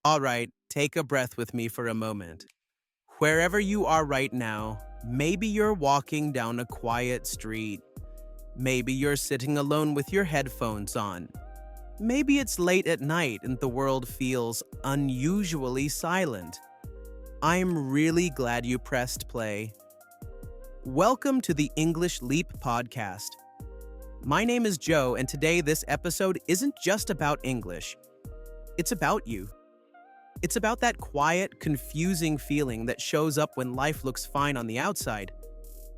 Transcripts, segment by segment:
All right, take a breath with me for a moment. Wherever you are right now, maybe you're walking down a quiet street. Maybe you're sitting alone with your headphones on. Maybe it's late at night and the world feels unusually silent. I'm really glad you pressed play. Welcome to the English Leap podcast. My name is Joe, and today this episode isn't just about English. It's about you. It's about that quiet, confusing feeling that shows up when life looks fine on the outside,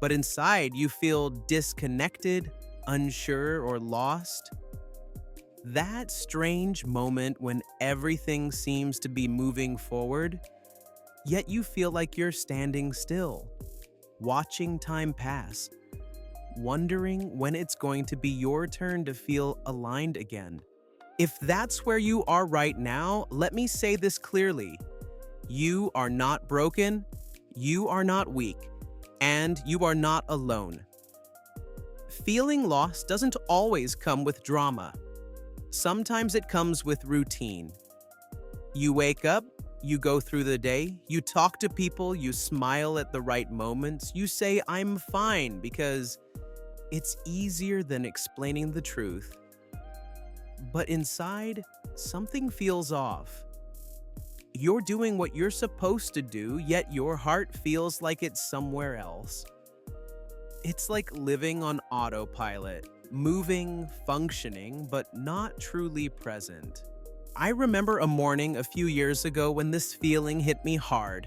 but inside you feel disconnected, unsure, or lost. That strange moment when everything seems to be moving forward, yet you feel like you're standing still, watching time pass, wondering when it's going to be your turn to feel aligned again. If that's where you are right now, let me say this clearly. You are not broken, you are not weak, and you are not alone. Feeling lost doesn't always come with drama. Sometimes it comes with routine. You wake up, you go through the day, you talk to people, you smile at the right moments, you say, "I'm fine," because it's easier than explaining the truth. But inside, something feels off. You're doing what you're supposed to do, yet your heart feels like it's somewhere else. It's like living on autopilot, moving, functioning, but not truly present. I remember a morning a few years ago when this feeling hit me hard.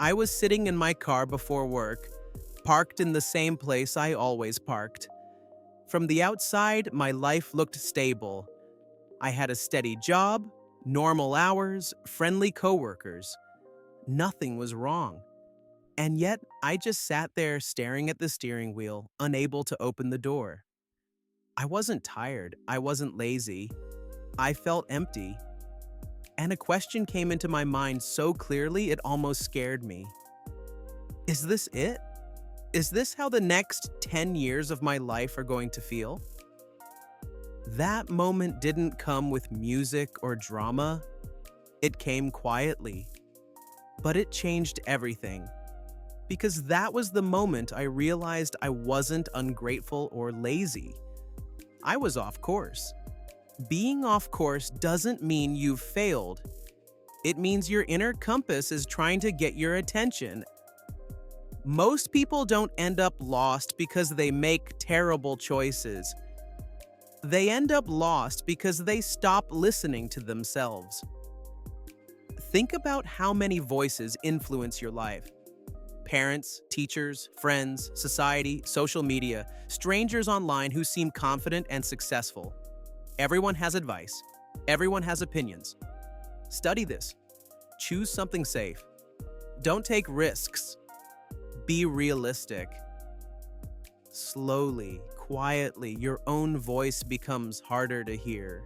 I was sitting in my car before work, parked in the same place I always parked. From the outside, my life looked stable. I had a steady job, normal hours, friendly coworkers. Nothing was wrong. And yet, I just sat there staring at the steering wheel, unable to open the door. I wasn't tired. I wasn't lazy. I felt empty. And a question came into my mind so clearly it almost scared me. Is this it? Is this how the next 10 years of my life are going to feel? That moment didn't come with music or drama. It came quietly. But it changed everything. Because that was the moment I realized I wasn't ungrateful or lazy. I was off course. Being off course doesn't mean you've failed. It means your inner compass is trying to get your attention. Most people don't end up lost because they make terrible choices. They end up lost because they stop listening to themselves. Think about how many voices influence your life. Parents, teachers, friends, society, social media, strangers online who seem confident and successful. Everyone has advice. Everyone has opinions. Study this. Choose something safe. Don't take risks. Be realistic. Slowly, quietly, your own voice becomes harder to hear.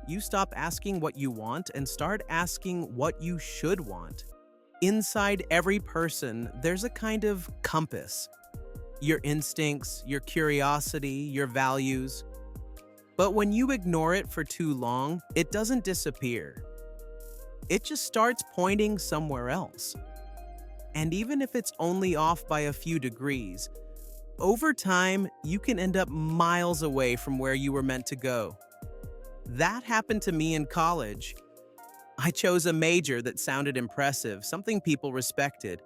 You stop asking what you want and start asking what you should want. Inside every person, there's a kind of compass. Your instincts, your curiosity, your values. But when you ignore it for too long, it doesn't disappear. It just starts pointing somewhere else. And even if it's only off by a few degrees, over time, you can end up miles away from where you were meant to go. That happened to me in college. I chose a major that sounded impressive, something people respected.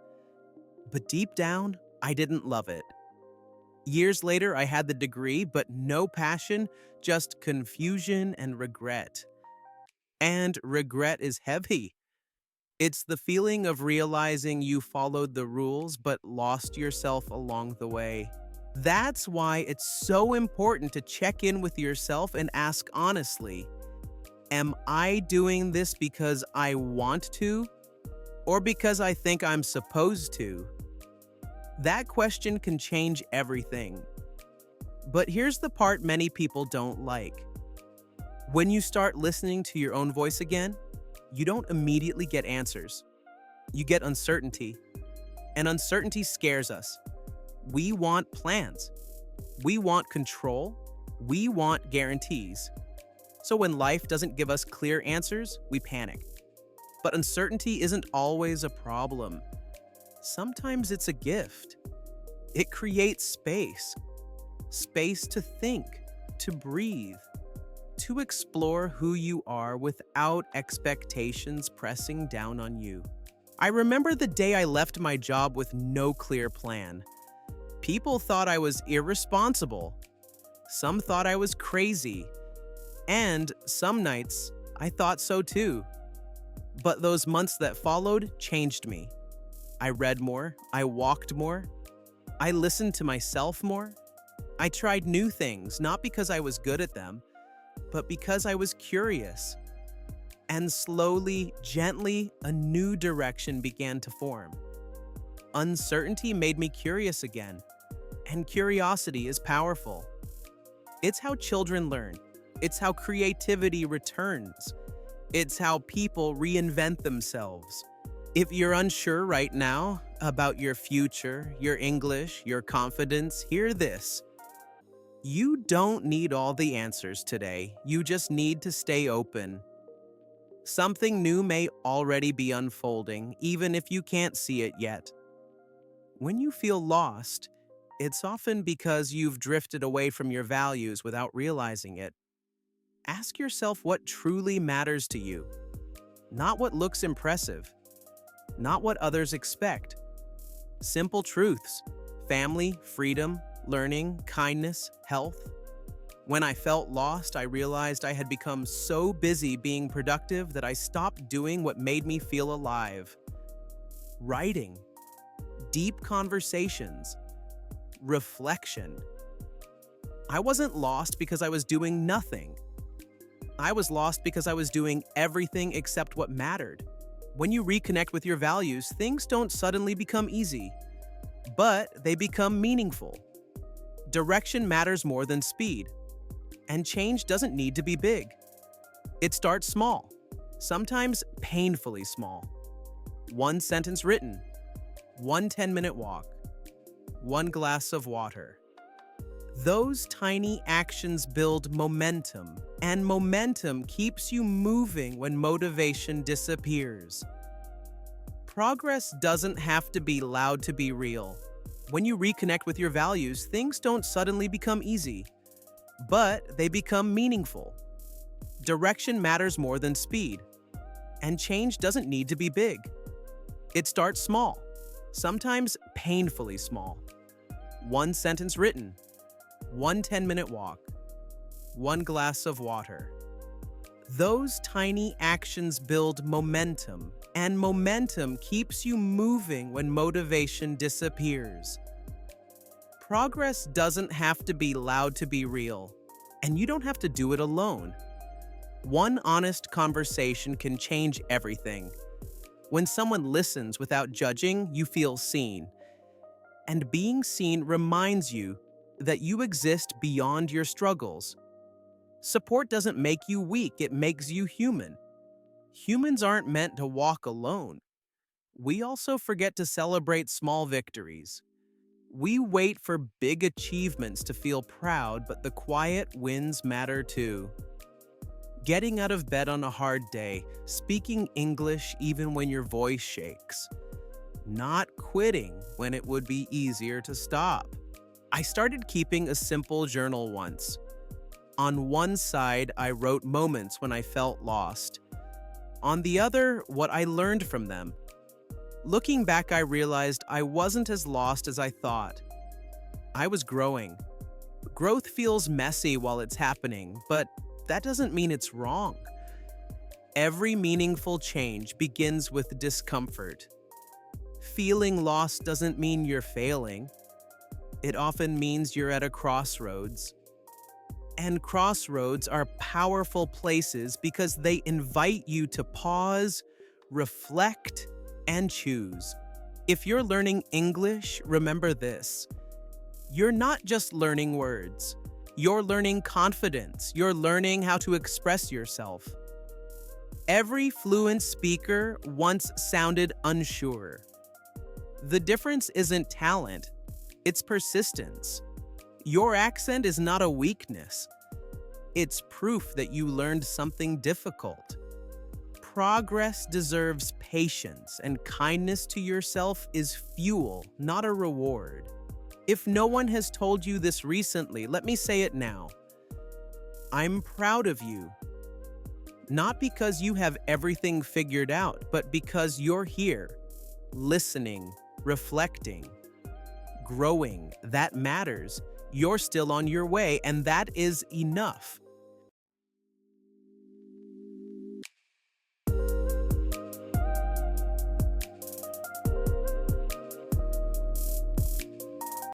But deep down, I didn't love it. Years later, I had the degree, but no passion, just confusion and regret. And regret is heavy. It's the feeling of realizing you followed the rules but lost yourself along the way. That's why it's so important to check in with yourself and ask honestly, am I doing this because I want to, or because I think I'm supposed to? That question can change everything. But here's the part many people don't like. When you start listening to your own voice again, you don't immediately get answers. You get uncertainty. And uncertainty scares us. We want plans. We want control. We want guarantees. So when life doesn't give us clear answers, we panic. But uncertainty isn't always a problem. Sometimes it's a gift. It creates space to think, to breathe, to explore who you are without expectations pressing down on you. I remember the day I left my job with no clear plan. People thought I was irresponsible. Some thought I was crazy. And some nights, I thought so too. But those months that followed changed me. I read more, I walked more, I listened to myself more. I tried new things, not because I was good at them, but because I was curious. And slowly, gently, a new direction began to form. Uncertainty made me curious again, and curiosity is powerful. It's how children learn. It's how creativity returns. It's how people reinvent themselves. If you're unsure right now about your future, your English, your confidence, hear this. You don't need all the answers today. You just need to stay open. Something new may already be unfolding, even if you can't see it yet. When you feel lost, it's often because you've drifted away from your values without realizing it. Ask yourself what truly matters to you, not what looks impressive, not what others expect. Simple truths: family, freedom, learning, kindness, health. When I felt lost, I realized I had become so busy being productive that I stopped doing what made me feel alive. Writing, deep conversations, reflection. I wasn't lost because I was doing nothing. I was lost because I was doing everything except what mattered. When you reconnect with your values, things don't suddenly become easy, but they become meaningful. Direction matters more than speed, and change doesn't need to be big. It starts small, sometimes painfully small. One sentence written, one 10-minute walk, one glass of water. Those tiny actions build momentum, and momentum keeps you moving when motivation disappears. Progress doesn't have to be loud to be real. When you reconnect with your values, things don't suddenly become easy, but they become meaningful. Direction matters more than speed, and change doesn't need to be big. It starts small, sometimes painfully small. One sentence written, one 10-minute walk, one glass of water. Those tiny actions build momentum, and momentum keeps you moving when motivation disappears. Progress doesn't have to be loud to be real, and you don't have to do it alone. One honest conversation can change everything. When someone listens without judging, you feel seen. And being seen reminds you that you exist beyond your struggles. Support doesn't make you weak, it makes you human. Humans aren't meant to walk alone. We also forget to celebrate small victories. We wait for big achievements to feel proud, but the quiet wins matter too. Getting out of bed on a hard day, speaking English even when your voice shakes. Not quitting when it would be easier to stop. I started keeping a simple journal once. On one side, I wrote moments when I felt lost. On the other, what I learned from them. Looking back, I realized I wasn't as lost as I thought. I was growing. Growth feels messy while it's happening, but that doesn't mean it's wrong. Every meaningful change begins with discomfort. Feeling lost doesn't mean you're failing. It often means you're at a crossroads. And crossroads are powerful places because they invite you to pause, reflect, and choose. If you're learning English, remember this. You're not just learning words. You're learning confidence. You're learning how to express yourself. Every fluent speaker once sounded unsure. The difference isn't talent, it's persistence. Your accent is not a weakness. It's proof that you learned something difficult. Progress deserves patience, and kindness to yourself is fuel, not a reward. If no one has told you this recently, let me say it now. I'm proud of you. Not because you have everything figured out, but because you're here, listening, reflecting, growing. That matters. You're still on your way, and that is enough.